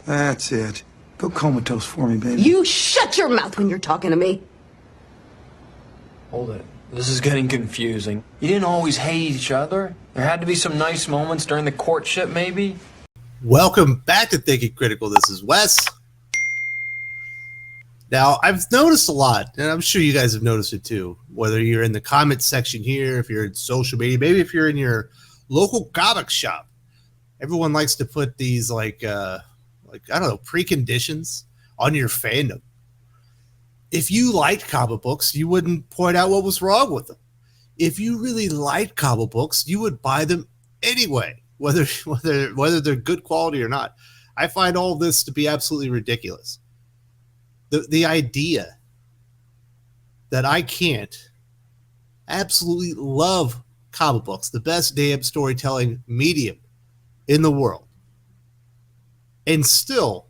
That's it. Go comatose for me, baby. You shut your mouth when you're talking to me. Hold it. This is getting confusing. You didn't always hate each other? There had to be some nice moments during the courtship, maybe? Welcome back to Thinking Critical. This is Wes. Now, I've noticed a lot, and I'm sure you guys have noticed it too, whether you're in the comment section here, if you're in social media, maybe if you're in your local comic shop. Everyone likes to put these I don't know, preconditions on your fandom. If you liked comic books, you wouldn't point out what was wrong with them. If you really liked comic books, you would buy them anyway, whether they're good quality or not. I find all this to be absolutely ridiculous. The idea that I can't absolutely love comic books, the best damn storytelling medium in the world, and still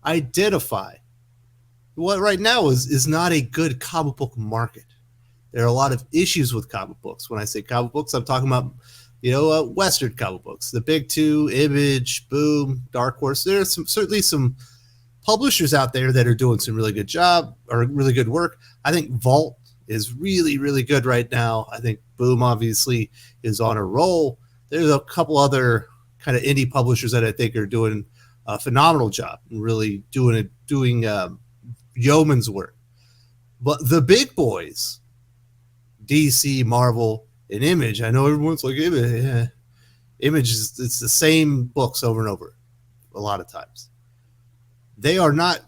identify what right now is not a good comic book market. There are a lot of issues with comic books. When I say comic books, I'm talking about, Western comic books, the big two, Image, Boom, Dark Horse. There are certainly some publishers out there that are doing some really good job or really good work. I think Vault is really, really good right now. I think Boom obviously is on a roll. There's a couple other kind of indie publishers that I think are doing a phenomenal job and really doing yeoman's work. But the big boys, DC, Marvel, and Image, I know everyone's like, Image it's the same books over and over a lot of times. They are not,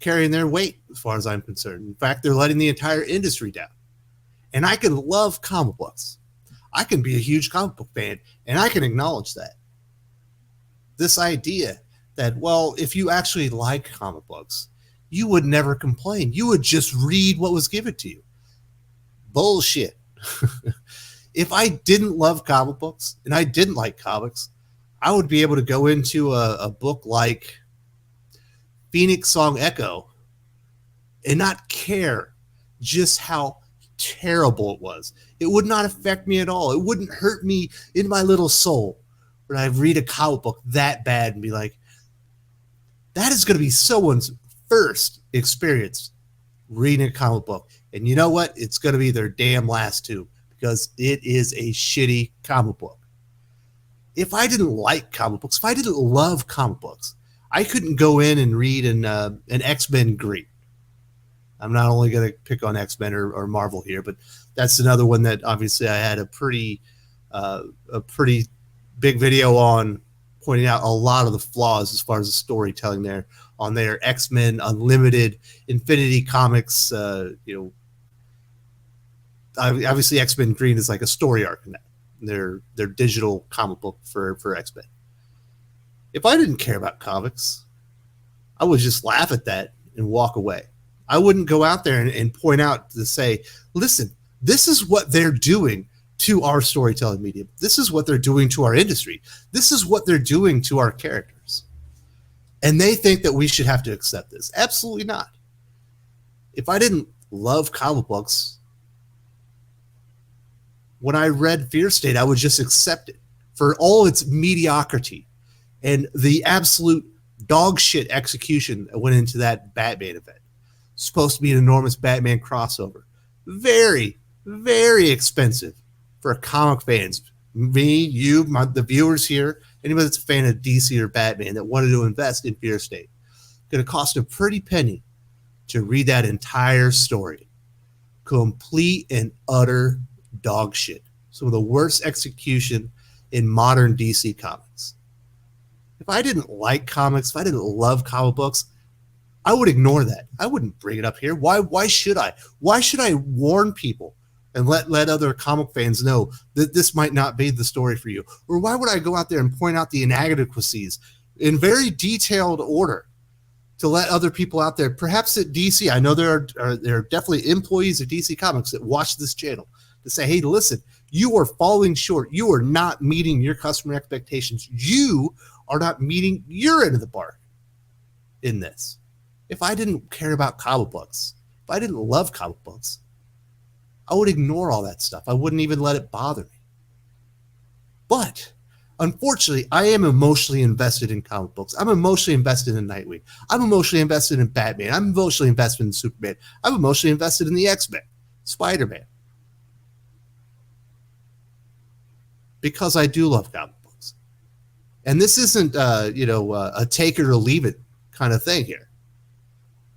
carrying their weight as far as I'm concerned. In fact, they're letting the entire industry down. And I can love comic books. I can be a huge comic book fan, and I can acknowledge that. This idea that, well, if you actually like comic books, you would never complain. You would just read what was given to you. Bullshit. If I didn't love comic books and I didn't like comics, I would be able to go into a book like Phoenix Song Echo and not care just how terrible it was. It would not affect me at all. It wouldn't hurt me in my little soul when I read a comic book that bad and be like, that is going to be someone's first experience reading a comic book. And you know what? It's going to be their damn last too, because it is a shitty comic book. If I didn't like comic books, if I didn't love comic books, I couldn't go in and read an XMen Green. I'm not only going to pick on XMen or Marvel here, but that's another one that obviously I had a pretty big video on, pointing out a lot of the flaws as far as the storytelling there on their XMen Unlimited Infinity Comics. Obviously XMen Green is like a story arc in that. Their digital comic book for XMen. If I didn't care about comics, I would just laugh at that and walk away. I wouldn't go out there and point out to say, listen, this is what they're doing to our storytelling medium. This is what they're doing to our industry. This is what they're doing to our characters. And they think that we should have to accept this. Absolutely not. If I didn't love comic books, when I read Fear State, I would just accept it for all its mediocrity and the absolute dog shit execution that went into that Batman event. Supposed to be an enormous Batman crossover. Very, very expensive for comic fans. Me, you, the viewers here, anybody that's a fan of DC or Batman that wanted to invest in Fear State. Going to cost a pretty penny to read that entire story. Complete and utter dog shit. Some of the worst execution in modern DC comics. If I didn't like comics, if I didn't love comic books, I would ignore that. I wouldn't bring it up here. Why should I? Why should I warn people and let other comic fans know that this might not be the story for you? Or why would I go out there and point out the inadequacies in very detailed order to let other people out there, perhaps at DC, I know there are definitely employees of DC Comics that watch this channel, to say, hey, listen, you are falling short. You are not meeting your customer expectations. You are not meeting your end of the bargain in this. If I didn't care about comic books, if I didn't love comic books, I would ignore all that stuff. I wouldn't even let it bother me. But Unfortunately, I am emotionally invested in comic books. I'm emotionally invested in Nightwing. I'm emotionally invested in Batman. I'm emotionally invested in Superman. I'm emotionally invested in the X-Men, Spider-Man. Because I do love comic books. And this isn't, a take it or leave it kind of thing here.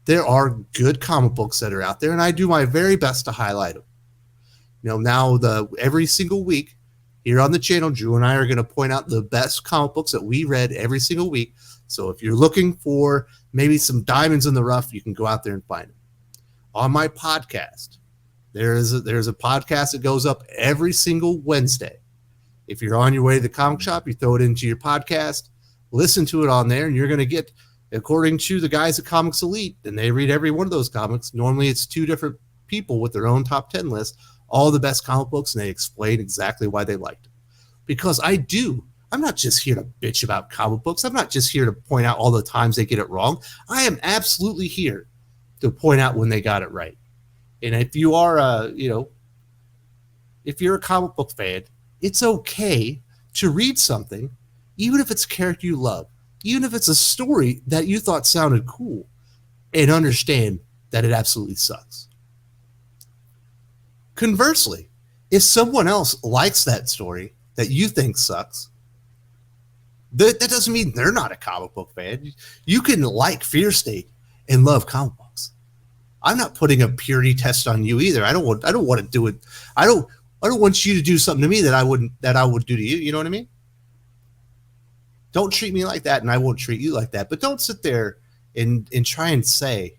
There are good comic books that are out there, and I do my very best to highlight them. Now every single week here on the channel, Drew and I are going to point out the best comic books that we read every single week. So if you're looking for maybe some diamonds in the rough, you can go out there and find them. On my podcast, there's a podcast that goes up every single Wednesday. If you're on your way to the comic shop, you throw it into your podcast, listen to it on there, and you're going to get, according to the guys at Comics Elite, and they read every one of those comics. Normally it's 2 different people with their own top 10 list, all the best comic books, and they explain exactly why they liked it. Because I'm not just here to bitch about comic books. I'm not just here to point out all the times they get it wrong. I am absolutely here to point out when they got it right. And if you are, if you're a comic book fan, it's okay to read something, even if it's a character you love, even if it's a story that you thought sounded cool, and understand that it absolutely sucks. Conversely, if someone else likes that story that you think sucks, that doesn't mean they're not a comic book fan. You can like Fear State and love comic books. I'm not putting a purity test on you either. I don't want to do it. I don't want you to do something to me that I would do to you. You know what I mean? Don't treat me like that, and I won't treat you like that. But don't sit there and try and say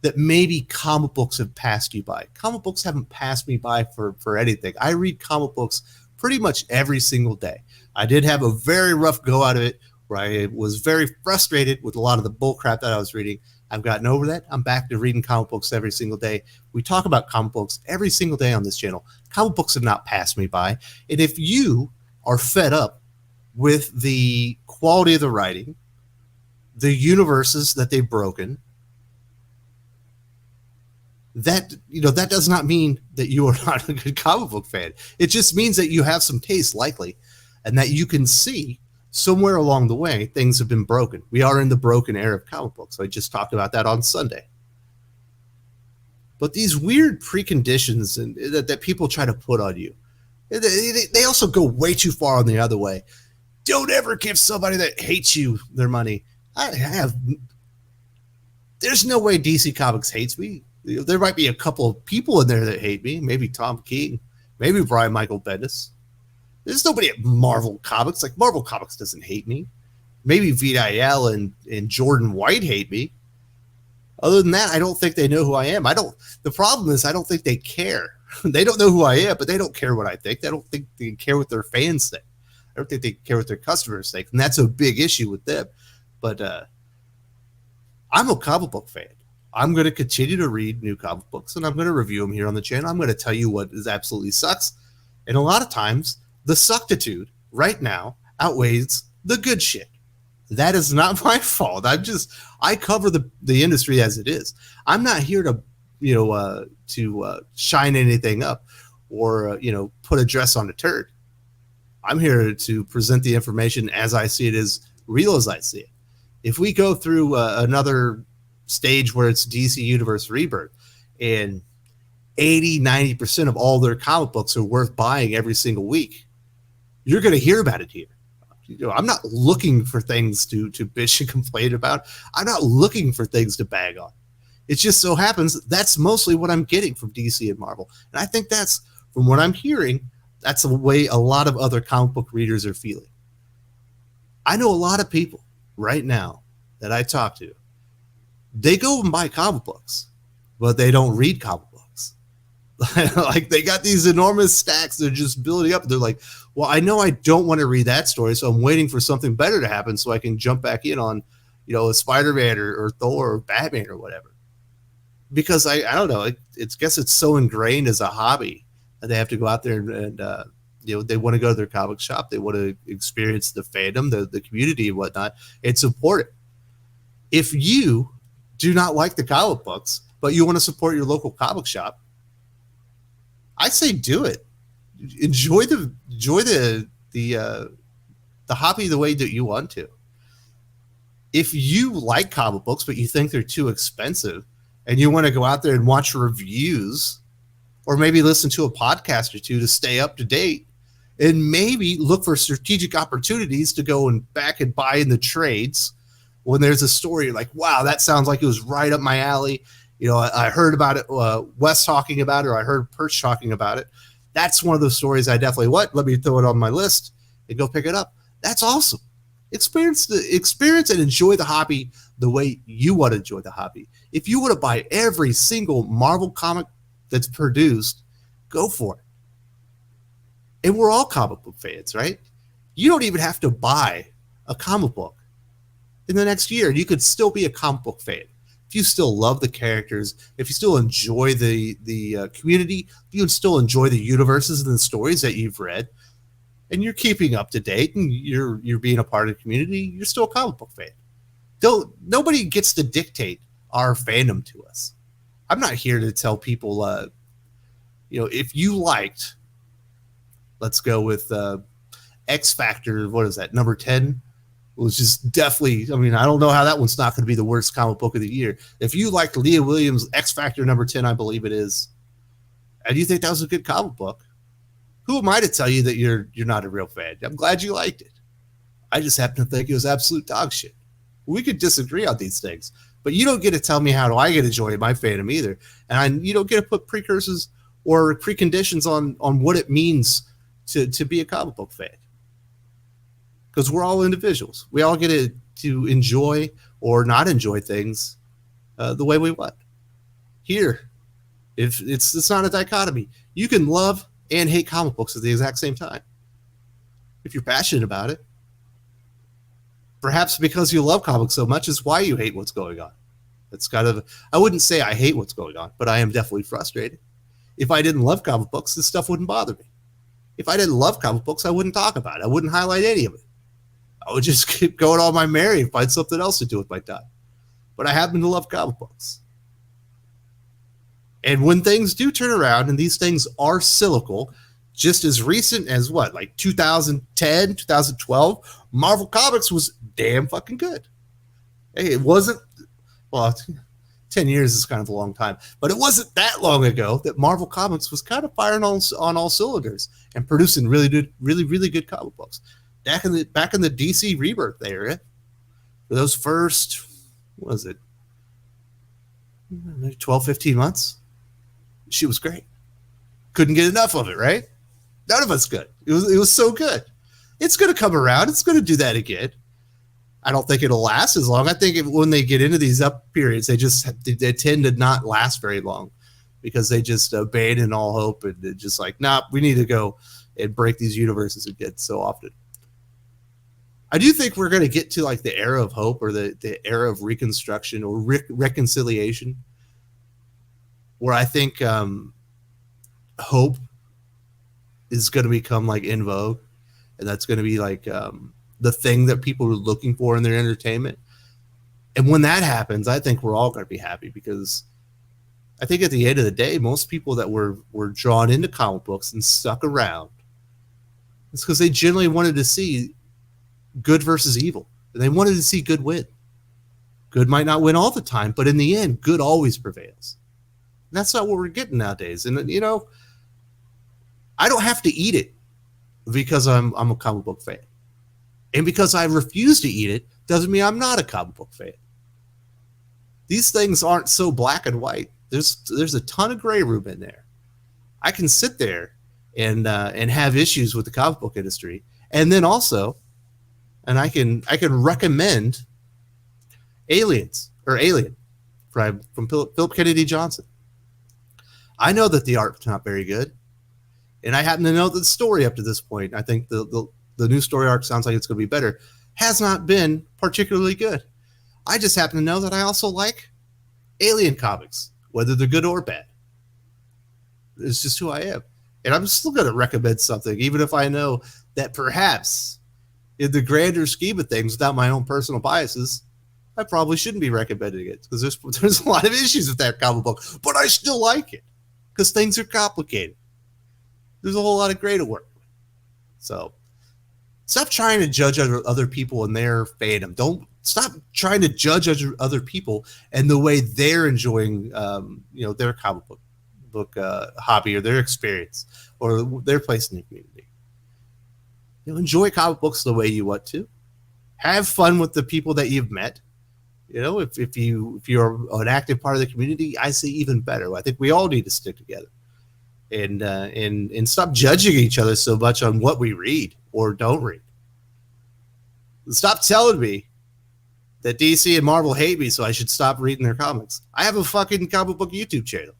that maybe comic books have passed you by. Comic books haven't passed me by for anything. I read comic books pretty much every single day. I did have a very rough go out of it where I was very frustrated with a lot of the bull crap that I was reading. I've gotten over that. I'm back to reading comic books every single day. We talk about comic books every single day on this channel. Comic books have not passed me by. And if you are fed up with the quality of the writing, the universes that they've broken, that does not mean that you are not a good comic book fan. It just means that you have some taste, likely, and that you can see somewhere along the way things have been broken. We are in the broken era of comic books. I just talked about that on Sunday. But these weird preconditions that people try to put on you, they also go way too far on the other way. Don't ever give somebody that hates you their money. There's no way DC Comics hates me. There might be a couple of people in there that hate me. Maybe Tom King. Maybe Brian Michael Bendis. There's nobody at Marvel Comics. Like, Marvel Comics doesn't hate me. Maybe Vidal and Jordan White hate me. Other than that, I don't think they know who I am. The problem is I don't think they care. They don't know who I am, but they don't care what I think. They don't think they care what their fans think. I don't think they care what their customers think. And that's a big issue with them. But I'm a comic book fan. I'm going to continue to read new comic books, and I'm going to review them here on the channel. I'm going to tell you what absolutely sucks. And a lot of times, the suctitude right now outweighs the good shit. That is not my fault. I cover the industry as it is. I'm not here to shine anything up or put a dress on a turd. I'm here to present the information as I see it, as real as I see it. If we go through another stage where it's DC Universe Rebirth and 80-90% of all their comic books are worth buying every single week, you're going to hear about it here. I'm not looking for things to bitch and complain about. I'm not looking for things to bag on. It just so happens that's mostly what I'm getting from DC and Marvel. And I think that's, from what I'm hearing, that's the way a lot of other comic book readers are feeling. I know a lot of people right now that I talk to, they go and buy comic books, but they don't read comic books. Like, they got these enormous stacks. They're just building up. They're like, well, I know I don't want to read that story, so I'm waiting for something better to happen so I can jump back in on, a Spider-Man or Thor or Batman or whatever. Because I don't know. I guess it's so ingrained as a hobby that they have to go out there and they want to go to their comic shop. They want to experience the fandom, the community and whatnot, and support it. If you do not like the comic books, but you want to support your local comic shop, I say do it. Enjoy the the hobby the way that you want to. If you like comic books, but you think they're too expensive and you want to go out there and watch reviews or maybe listen to a podcast or two to stay up to date and maybe look for strategic opportunities to go and back and buy in the trades when there's a story like, wow, that sounds like it was right up my alley. I heard about it, Wes talking about it, or I heard Perch talking about it. That's one of those stories I definitely let me throw it on my list and go pick it up. That's awesome. Experience and enjoy the hobby the way you want to enjoy the hobby. If you want to buy every single Marvel comic that's produced, go for it. And we're all comic book fans, right? You don't even have to buy a comic book in the next year. You could still be a comic book fan. If you still love the characters, if you still enjoy the community, if you still enjoy the universes and the stories that you've read, and you're keeping up to date and you're being a part of the community, you're still a comic book fan. Nobody gets to dictate our fandom to us. I'm not here to tell people, if you liked, let's go with X Factor, what is that, number 10? Was just definitely, I don't know how that one's not going to be the worst comic book of the year. If you liked Leah Williams' X Factor number 10, I believe it is, and you think that was a good comic book, who am I to tell you that you're not a real fan? I'm glad you liked it. I just happen to think it was absolute dog shit. We could disagree on these things, but you don't get to tell me how do I get to enjoy my fandom either. And you don't get to put precursors or preconditions on what it means to be a comic book fan. Because we're all individuals. We all get to enjoy or not enjoy things the way we want. Here, if it's not a dichotomy. You can love and hate comic books at the exact same time. If you're passionate about it. Perhaps because you love comics so much is why you hate what's going on. It's I wouldn't say I hate what's going on, but I am definitely frustrated. If I didn't love comic books, this stuff wouldn't bother me. If I didn't love comic books, I wouldn't talk about it. I wouldn't highlight any of it. I would just keep going on my merry and find something else to do with my time. But I happen to love comic books. And when things do turn around, and these things are cyclical, just as recent as like 2010, 2012, Marvel Comics was damn fucking good. Hey, it wasn't, 10 years is kind of a long time, but it wasn't that long ago that Marvel Comics was kind of firing on all cylinders and producing really good comic books. Back in the DC Rebirth era, for those first, what was it, maybe 12, 15 months, she was great. Couldn't get enough of it, right? None of us could. It was so good. It's going to come around. It's going to do that again. I don't think it'll last as long. I think when they get into these up periods, they tend to not last very long because they just abandon all hope and they're just like, nah, we need to go and break these universes again so often. I do think we're going to get to like the era of hope or the era of reconstruction or reconciliation, where I think hope is going to become like in vogue, and that's going to be like the thing that people are looking for in their entertainment. And when that happens, I think we're all going to be happy, because I think at the end of the day, most people that were drawn into comic books and stuck around, it's because they generally wanted to see good versus evil. They wanted to see good win. Good might not win all the time, but in the end, good always prevails. And that's not what we're getting nowadays. And I don't have to eat it because I'm a comic book fan. And because I refuse to eat it doesn't mean I'm not a comic book fan. These things aren't so black and white. There's a ton of gray room in there. I can sit there and have issues with the comic book industry, and then also, and I can recommend Alien from Philip Kennedy Johnson. I know that the art's not very good, and I happen to know that the story up to this point, I think the new story arc sounds like it's going to be better, has not been particularly good. I just happen to know that I also like Alien comics, whether they're good or bad. It's just who I am. And I'm still going to recommend something, even if I know that perhaps in the grander scheme of things, without my own personal biases, I probably shouldn't be recommending it, because there's a lot of issues with that comic book, but I still like it because things are complicated. There's a whole lot of gray to work with. So Stop trying to judge other people and their fandom. Don't stop trying to judge other people and the way they're enjoying, their comic book hobby or their experience or their place in the community. Enjoy comic books the way you want to. Have fun with the people that you've met. If you're an active part of the community, I say even better. I think we all need to stick together and stop judging each other so much on what we read or don't read. Stop telling me that DC and Marvel hate me, so I should stop reading their comics. I have a fucking comic book YouTube channel.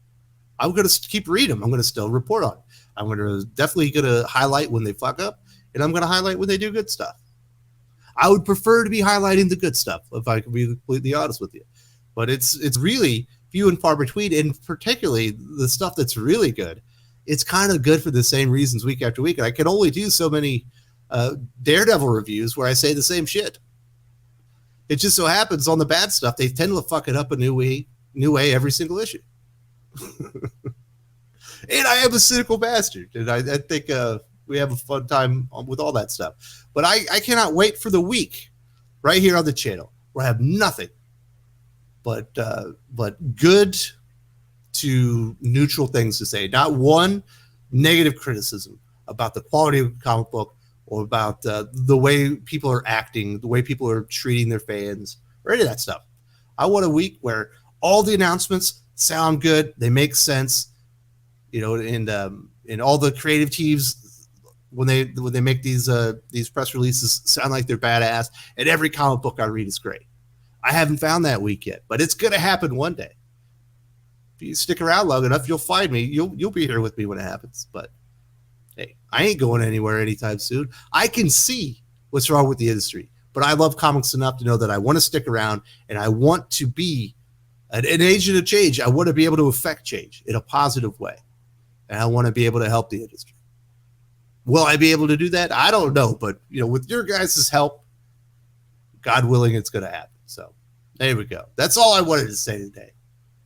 I'm going to keep reading them. I'm going to still report on it. I'm definitely going to highlight when they fuck up, and I'm going to highlight when they do good stuff. I would prefer to be highlighting the good stuff, if I can be completely honest with you. But it's really few and far between, and particularly the stuff that's really good. It's kind of good for the same reasons week after week. And I can only do so many Daredevil reviews where I say the same shit. It just so happens on the bad stuff, they tend to fuck it up a new way every single issue. And I am a cynical bastard. And I think we have a fun time with all that stuff. But I cannot wait for the week right here on the channel where I have nothing but good to neutral things to say. Not one negative criticism about the quality of the comic book or about the way people are acting, the way people are treating their fans, or any of that stuff. I want a week where all the announcements sound good, they make sense, and all the creative teams when they make these press releases sound like they're badass, and every comic book I read is great. I haven't found that week yet, but it's gonna happen one day. If you stick around long enough, you'll find me. You'll be here with me when it happens. But hey, I ain't going anywhere anytime soon. I can see what's wrong with the industry, but I love comics enough to know that I want to stick around and I want to be an agent of change. I want to be able to affect change in a positive way, and I want to be able to help the industry. Will I be able to do that? I don't know, but with your guys' help, God willing, it's going to happen. So there we go. That's all I wanted to say today.